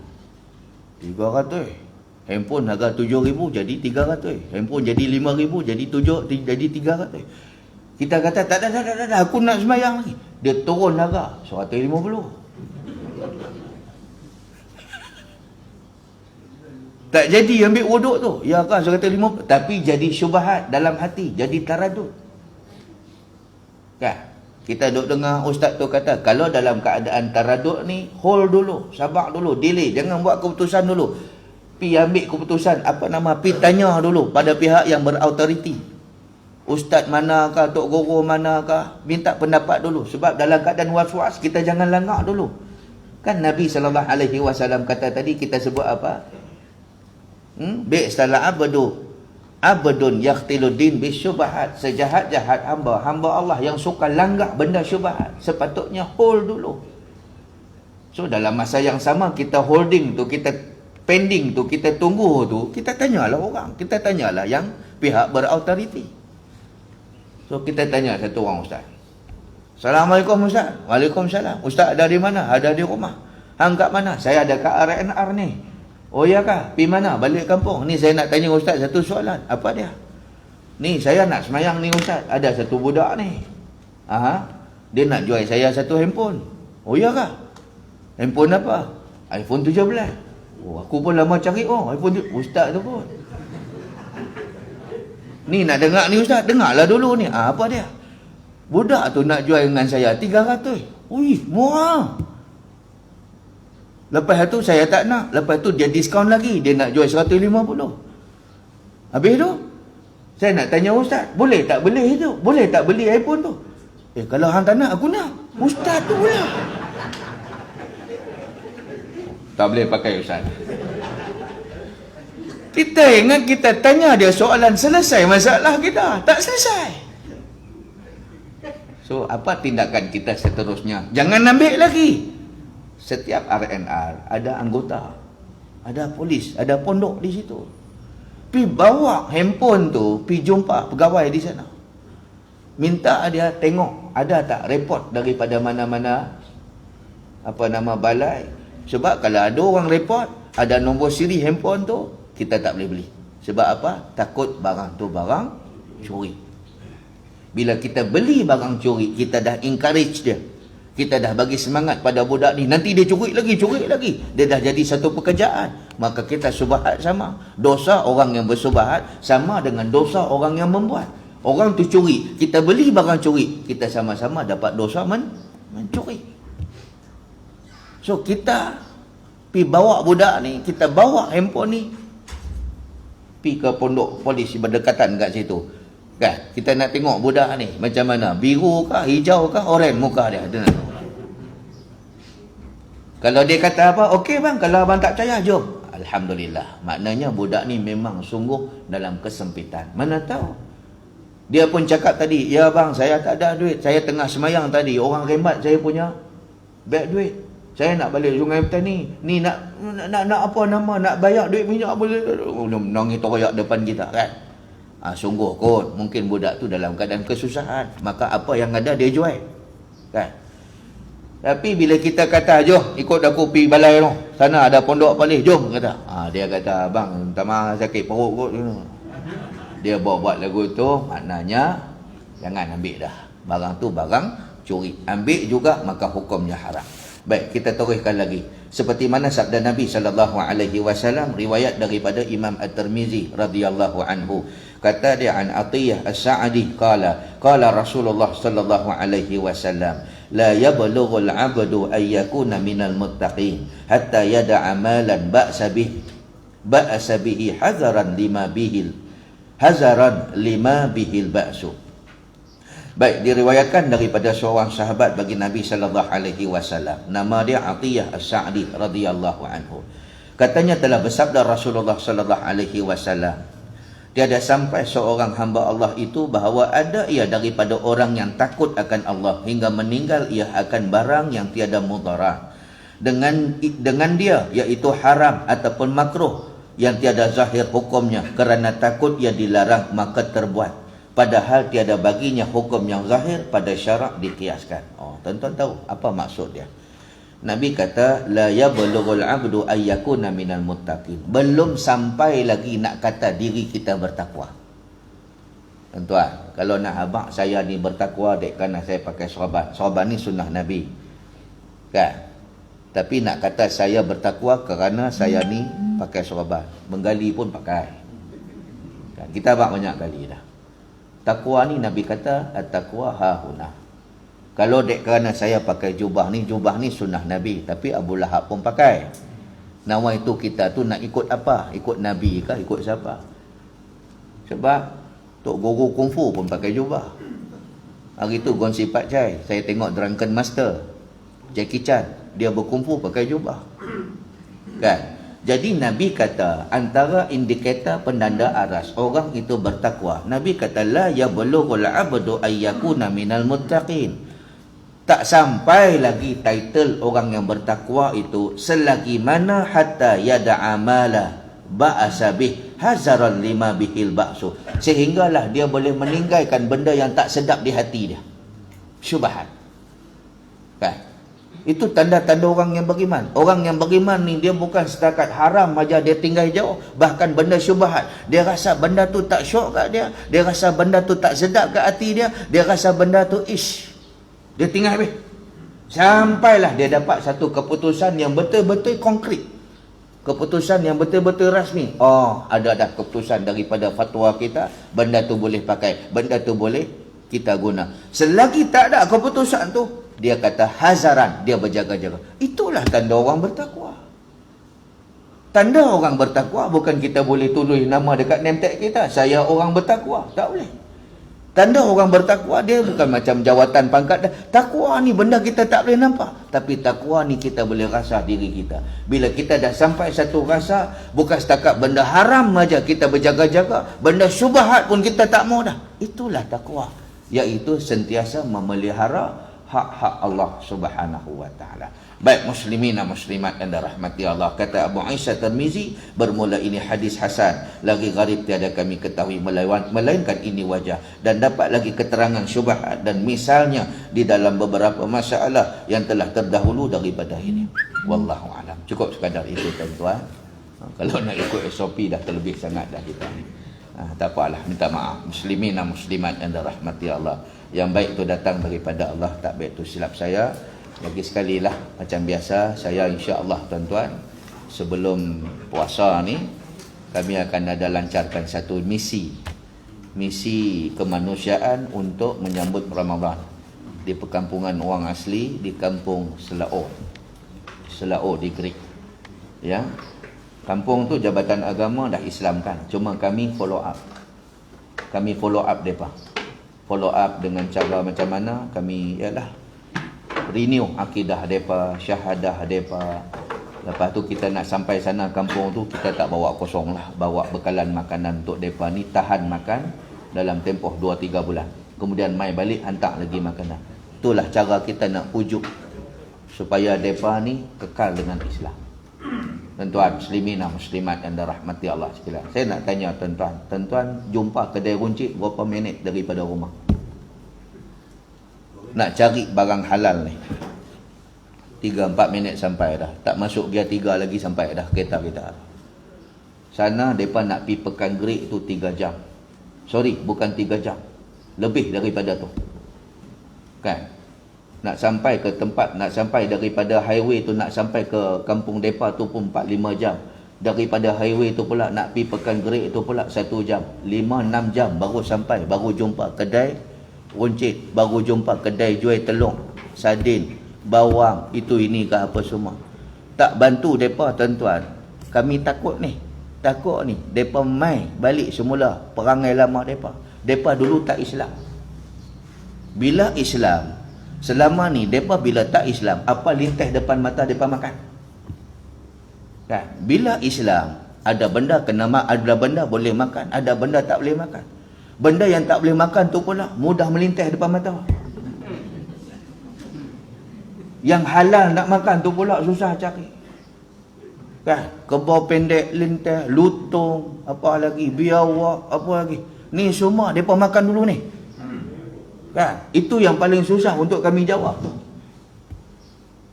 300. Handphone harga 7,000 jadi 300. Handphone jadi 5,000 jadi 300. Kita kata tak ada, aku nak semayang lagi. Dia turun harga 150. Tak jadi ambil wuduk tu. Ya kan 150. Tapi jadi syubhat dalam hati. Jadi taradud. Kan? Kita duk dengar ustaz tu kata, kalau dalam keadaan taradud ni, hold dulu. Sabar dulu. Delay. Jangan buat keputusan dulu. Pi ambil keputusan. Pi tanya dulu pada pihak yang berautoriti. Ustaz manakah, Tok Guru manakah. Minta pendapat dulu. Sebab dalam keadaan was-was, kita jangan langgar dulu. Kan Nabi SAW kata tadi, kita sebut apa? Bi'salah abdun yaqtiluddin bisyubhat. Sejahat-jahat hamba Allah yang suka langgar benda syubhat, sepatutnya hold dulu. So dalam masa yang sama kita holding tu, kita pending tu, kita tunggu tu, kita tanyalah orang, kita tanyalah yang pihak berautoriti. So kita tanya satu orang ustaz. Assalamualaikum ustaz. Waalaikumsalam. Ustaz ada di mana? Ada di rumah. Hang kat mana? Saya ada kat RNR ni. Oh ya kah? Pergi mana? Balik kampung. Ni saya nak tanya ustaz satu soalan. Apa dia? Ni saya nak semayang ni ustaz. Ada satu budak ni. Dia nak jual saya satu handphone. Oh ya kah? Handphone apa? iPhone 17. Oh, aku pun lama cari. Oh, iPhone ustaz tu pun. Ni nak dengar ni ustaz. Dengarlah dulu ni. Apa dia? Budak tu nak jual dengan saya 300. Ui, murah. Lepas tu saya tak nak. Lepas tu dia diskaun lagi. Dia nak jual 150. Habis tu saya nak tanya ustaz, boleh tak beli itu? Boleh tak beli iPhone tu? Kalau hang tak nak, aku nak. Ustaz tu pula. Tak boleh pakai ustaz. Kita ingat kita tanya dia soalan, selesai masalah kita. Tak selesai. So apa tindakan kita seterusnya? Jangan ambil lagi. Setiap RNR ada anggota, ada polis, ada pondok di situ. Pi bawa handphone tu, pi jumpa pegawai di sana. Minta dia tengok ada tak report daripada mana-mana balai. Sebab kalau ada orang report, ada nombor siri handphone tu, kita tak boleh beli. Sebab apa? Takut barang tu barang curi. Bila kita beli barang curi, kita dah encourage dia. Kita dah bagi semangat pada budak ni. Nanti dia curi lagi. Dia dah jadi satu pekerjaan. Maka kita syubhat sama. Dosa orang yang bersyubhat sama dengan dosa orang yang membuat. Orang tu curi. Kita beli barang curi. Kita sama-sama dapat dosa mencuri. So kita pi bawa budak ni. Kita bawa handphone ni. Pi ke pondok polis berdekatan kat situ. Kan? Kita nak tengok budak ni macam mana. Biru kah, hijau kah, oranye muka dia. Kalau dia kata apa, okey bang, kalau abang tak percaya, jom. Alhamdulillah. Maknanya budak ni memang sungguh dalam kesempitan. Mana tahu. Dia pun cakap tadi, ya bang, saya tak ada duit. Saya tengah semayang tadi, orang rembat saya punya beg duit. Saya nak balik Sungai Petani. Ni nak apa nama, nak bayar duit minyak boleh. Nangis teriak depan kita kan. Sungguh kot, mungkin budak tu dalam keadaan kesusahan. Maka apa yang ada dia jual. Kan? Tapi bila kita kata, jom ikut aku pergi balai tu. Sana ada pondok paling, jom kata. Dia kata, bang, minta maaf sakit perut kot. Dia buat lagu tu, maknanya jangan ambil dah. Barang tu barang curi. Ambil juga maka hukumnya haram. Baik, kita teruskan lagi. Seperti mana sabda Nabi SAW, riwayat daripada Imam At-Tirmizi radhiyallahu anhu. Kata dia an Atiyah As-Sa'di qala Rasulullah sallallahu alaihi wasallam, la yablughul 'abdu ay yakuna minal muttaqin hatta yada'a malan ba'sa bihi hazaran lima bihil ba'su. Baik, diriwayatkan daripada seorang sahabat bagi Nabi sallallahu alaihi wasallam, nama dia Atiyah As-Sa'di radhiyallahu anhu. Katanya telah bersabda Rasulullah sallallahu alaihi wasallam, tiada sampai seorang hamba Allah itu bahawa ada ia daripada orang yang takut akan Allah hingga meninggal ia akan barang yang tiada mudarat dengan dia, iaitu haram ataupun makruh yang tiada zahir hukumnya, kerana takut ia dilarang maka terbuat, padahal tiada baginya hukum yang zahir pada syarak dikiaskan. Tuan-tuan tahu apa maksud dia? Nabi kata, la yablughul 'abdu ay yakuna minal muttaqin. Belum sampai lagi nak kata diri kita bertakwa. Tuan-tuan, kalau nak abang saya ni bertakwa dek kerana saya pakai serban. Serban ni sunnah Nabi. Kan? Tapi nak kata saya bertakwa kerana saya ni pakai serban. Menggali pun pakai. Kan? Kita abang banyak kali dah. Takwa ni Nabi kata, at-taqwa hahuna. Kalau dek kerana saya pakai jubah ni sunnah Nabi, tapi Abu Lahab pun pakai. Nawa itu kita tu nak ikut apa? Ikut Nabi kah? Ikut siapa? Sebab Tok Guru Kungfu pun pakai jubah. Hari tu Gongsi Pat Chai, saya tengok Drunken Master Jackie Chan, dia berkungfu pakai jubah. Kan? Jadi Nabi kata antara indikator pendanda aras orang itu bertakwa. Nabi kata la yablughul 'abdu ay yakuna minal muttaqin. Tak sampai lagi title orang yang bertakwa itu selagi mana hatta yada amala ba'asa bih hazaran lima bihil ba'su, sehinggalah dia boleh meninggalkan benda yang tak sedap di hati dia, syubhat. Kan? Itu tanda-tanda orang yang beriman. Orang yang beriman ni dia bukan setakat haram aja dia tinggal jauh, bahkan benda syubhat dia rasa benda tu tak syok kat dia, dia rasa benda tu tak sedap kat hati dia, dia rasa benda tu dia tinggal habis. Sampailah dia dapat satu keputusan yang betul-betul konkret, keputusan yang betul-betul rasmi. Ada dah keputusan daripada fatwa kita, benda tu boleh pakai, benda tu boleh kita guna. Selagi tak ada keputusan tu, dia kata hazaran, dia berjaga-jaga. Itulah tanda orang bertakwa. Tanda orang bertakwa bukan kita boleh tulis nama dekat name tag kita, saya orang bertakwa. Tak boleh. Tanda orang bertakwa dia bukan macam jawatan pangkat. Takwa ni benda kita tak boleh nampak, tapi takwa ni kita boleh rasa diri kita. Bila kita dah sampai satu rasa, bukan setakat benda haram aja kita berjaga-jaga, benda syubhat pun kita tak mau dah. Itulah takwa, iaitu sentiasa memelihara hak-hak Allah Subhanahu wa taala. Baik muslimin dan muslimat yang dirahmati Allah, kata Abu Isa Tirmizi, bermula ini hadis hasan, lagi gharib tiada kami ketahui melainkan ini wajah, dan dapat lagi keterangan syubhat dan misalnya di dalam beberapa masalah yang telah terdahulu daripada ini. Wallahu alam. Cukup sekadar itu tuan-tuan. Kalau nak ikut SOP dah terlebih sangat dah kita. Tak apalah, minta maaf muslimin dan muslimat yang dirahmati Allah. Yang baik tu datang daripada Allah, tak baik tu silap saya. Lagi sekali lah, macam biasa, saya insya-Allah tuan-tuan, sebelum puasa ni kami akan ada lancarkan satu misi kemanusiaan untuk menyambut Ramadan di perkampungan orang asli di kampung Selao di Greek. Ya. Kampung tu Jabatan Agama dah Islamkan, cuma kami follow up. Kami follow up depa. Follow up dengan cara macam mana kami renew akidah depa, syahadah depa, Lepas tu kita nak sampai sana kampung tu, kita tak bawa kosong lah, bawa bekalan makanan untuk mereka ni tahan makan dalam tempoh 2-3 bulan. Kemudian mai balik hantar lagi makanan. Itulah cara kita nak pujuk supaya mereka ni kekal dengan Islam. Tuan-tuan muslimin dan muslimat yang dirahmati Allah sekalian. Saya nak tanya tuan-tuan, tuan-tuan jumpa kedai runcit berapa minit daripada rumah? Nak cari barang halal ni 3-4 minit sampai dah. Tak masuk gear 3 lagi sampai dah kereta kita. Sana mereka nak pergi Pekan Gerik tu 3 jam. Sorry, bukan 3 jam. Lebih daripada tu. Kan? Nak sampai ke tempat, nak sampai daripada highway tu, nak sampai ke kampung mereka tu pun 4-5 jam. Daripada highway tu pula nak pergi Pekan Gerik tu pula 1 jam. 5-6 jam baru sampai, baru jumpa kedai runcit, baru jumpa kedai jual telur, sardin, bawang, itu ini ke apa semua. Tak bantu mereka tuan-tuan. Kami takut ni. Takut ni. Mereka mai balik semula perangai lama mereka. Mereka dulu tak Islam. Bila Islam, selama ni mereka bila tak Islam, apa lintas depan mata mereka makan? Kan? Bila Islam, ada benda kena makan, ada benda boleh makan, ada benda tak boleh makan. Benda yang tak boleh makan tu pula mudah melintas depan mata. Yang halal nak makan tu pula susah cari. Kan? Kebau pendek lintas, lutung, apa lagi, biawak, apa lagi. Ni semua depa makan dulu ni. Kan? Itu yang paling susah untuk kami jawab.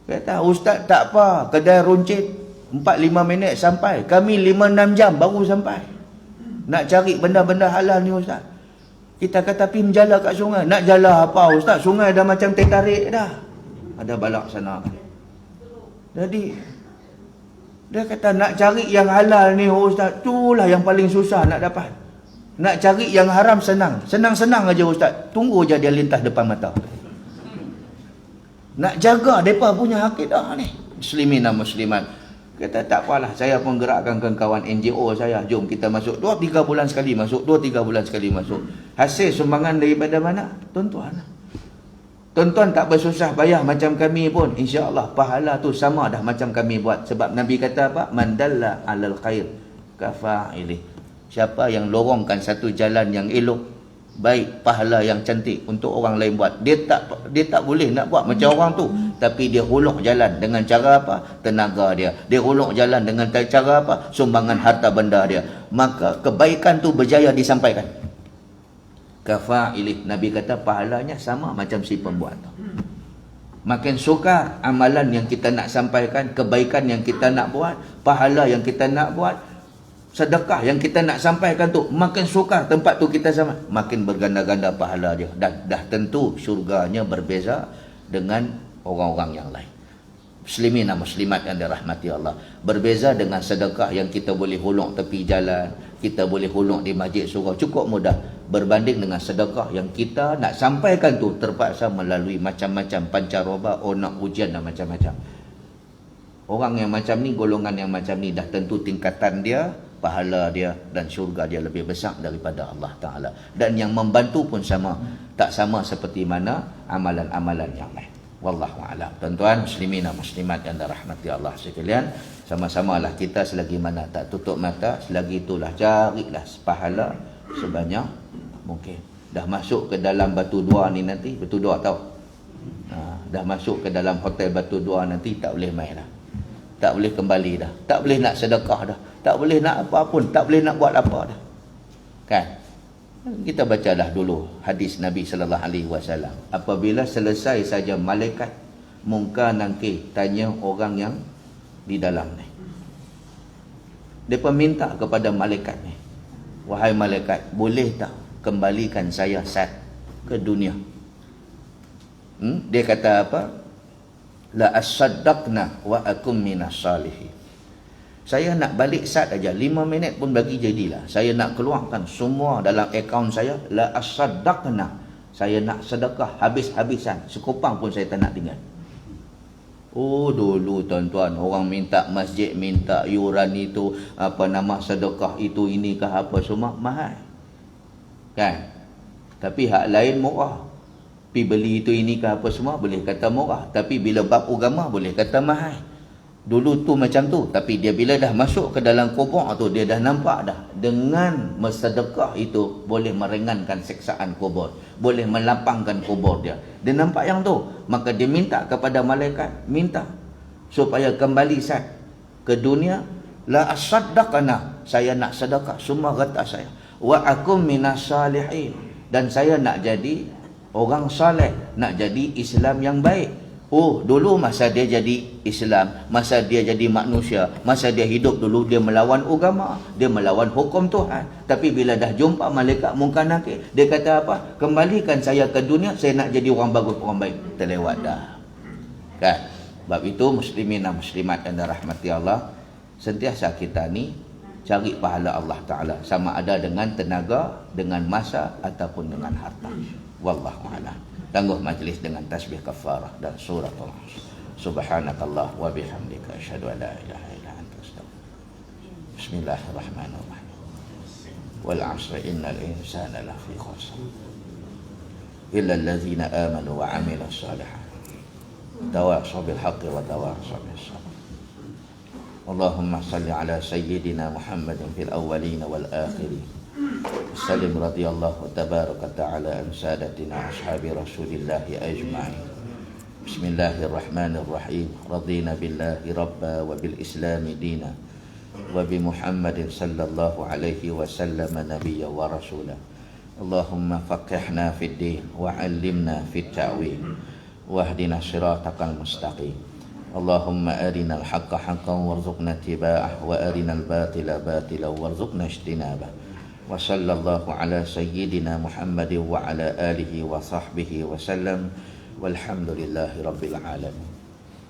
Kata ustaz tak apa, kedai runcit 4-5 minit sampai. Kami 5-6 jam baru sampai. Nak cari benda-benda halal ni ustaz. Kita kata pergi menjala kat sungai. Nak jala apa ustaz? Sungai dah macam tertarik dah. Ada balak sana. Jadi dia kata nak cari yang halal ni ustaz, itulah yang paling susah nak dapat. Nak cari yang haram senang. Senang-senang aja ustaz. Tunggu je dia lintas depan mata. Nak jaga mereka punya akidah ni. Muslimin dan muslimat. Kata tak apalah, saya pun gerakkan kawan NGO saya. Jom kita masuk 2-3 bulan sekali masuk. 2-3 bulan sekali masuk. Hasil sumbangan daripada mana? Tuan-tuan. Tuan-tuan tak bersusah payah macam kami pun. InsyaAllah pahala tu sama dah macam kami buat. Sebab Nabi kata apa? Man dalla alal khair kafa'ilih. Siapa yang lorongkan satu jalan yang elok, baik, pahala yang cantik untuk orang lain buat. Dia tak boleh nak buat macam orang tu, tapi dia huluk jalan dengan cara apa? Tenaga dia. Dia huluk jalan dengan cara apa? Sumbangan harta benda dia. Maka kebaikan tu berjaya disampaikan. Kafa'ilih. Nabi kata pahalanya sama macam si pembuat tu. Makin sukar amalan yang kita nak sampaikan, kebaikan yang kita nak buat, pahala yang kita nak buat, sedekah yang kita nak sampaikan tu, makin sukar tempat tu kita sama, makin berganda-ganda pahala dia. Dan dah tentu syurganya berbeza dengan orang-orang yang lain. Muslimin dan muslimat yang dirahmati Allah. Berbeza dengan sedekah yang kita boleh huluk tepi jalan, kita boleh huluk di masjid surau, cukup mudah. Berbanding dengan sedekah yang kita nak sampaikan tu terpaksa melalui macam-macam pancaroba, onak ujian dan macam-macam. Orang yang macam ni, golongan yang macam ni, dah tentu tingkatan dia, pahala dia dan syurga dia lebih besar daripada Allah Ta'ala. Dan yang membantu pun sama, tak sama seperti mana amalan-amalan yang lain. Wallahu'alam. Tuan-tuan muslimin dan muslimat yang dirahmati Allah sekalian, sama-samalah kita selagi mana tak tutup mata, selagi itulah carilah pahala sebanyak mungkin. Dah masuk ke dalam Batu Dua ni nanti, Batu Dua tahu? Dah masuk ke dalam hotel Batu Dua nanti, tak boleh main dah. Tak boleh kembali dah. Tak boleh nak sedekah dah. Tak boleh nak apa pun. Tak boleh nak buat apa dah. Kan? Kita bacalah dulu hadis Nabi SAW. Apabila selesai saja malaikat Munkar Nakir tanya orang yang di dalam ni. Dia minta kepada malaikat ni, wahai malaikat, boleh tak kembalikan saya Sa'd ke dunia? Dia kata apa? La as-saddaqna wa akum minas salihin. Saya nak balik Sa'd aja, 5 minit pun bagi jadilah. Saya nak keluarkan semua dalam akaun saya. La as-saddaqna. Saya nak sedekah habis-habisan. Sekupang pun saya tak nak tinggal. Oh, dulu tuan-tuan, orang minta masjid, minta yuran itu, apa nama sedekah itu, ini ke apa semua, mahal. Kan? Tapi hak lain murah. Pi beli itu ini ke apa semua boleh kata murah, tapi bila bab agama boleh kata mahal. Dulu tu macam tu, tapi dia bila dah masuk ke dalam kubur tu, dia dah nampak dah, dengan bersedekah itu boleh meringankan siksaan kubur, boleh melapangkan kubur dia. Dia nampak yang tu, maka dia minta kepada malaikat, minta supaya kembali sat ke dunia. La asaddaqana, saya nak sedekah semua harta saya. Wa akum minas salihin, dan saya nak jadi orang saleh, nak jadi Islam yang baik. Oh, dulu masa dia jadi Islam, masa dia jadi manusia, masa dia hidup dulu, dia melawan agama, dia melawan hukum Tuhan. Tapi bila dah jumpa malaikat Munkar Nakir, dia kata apa? Kembalikan saya ke dunia, saya nak jadi orang bagus, orang baik. Terlewat dah. Kan? Sebab itu muslimin dan muslimat yang dirahmati Allah, sentiasa kita ni cari pahala Allah Ta'ala, sama ada dengan tenaga, dengan masa ataupun dengan harta. Wallahu a'lam. Tangguh majlis dengan tasbih kafarah dan surah Al-Asr. Subhanakallah wa bihamdika asyhadu an la ilaha illa anta astaghfiruka. Bismillahirrahmanirrahim. Wal 'asri innal insana lafi khusr illa allazina amanu wa 'amilus shalihat tawassaw bil haqqi wa tawassaw bis sabr. Allahumma salli ala sayyidina Muhammadin fil awwalin wal akhirin. Salim radhiyallahu tabaraka ta'ala an sadatina ashabi rasulillahi ajma'in. Bismillahirrahmanirrahim. Radina billahi rabba wa bil islami dina wa bi Muhammadin sallallahu alaihi wasallam nabiyya wa rasula. Allahumma faqihna fid din wa 'allimna fit ta'wil wahdina siratal mustaqim. Allahumma arinal haqqa haqqan warzuqna ittiba'ah wa arinal batila batilan warzuqna ijtinabah. Wa sallallahu ala sayyidina Muhammadin wa ala alihi wa sahbihi wa sallam. Walhamdulillahi rabbil alamin.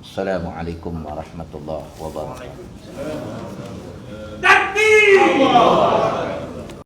Assalamualaikum warahmatullahi wabarakatuh. Takbir!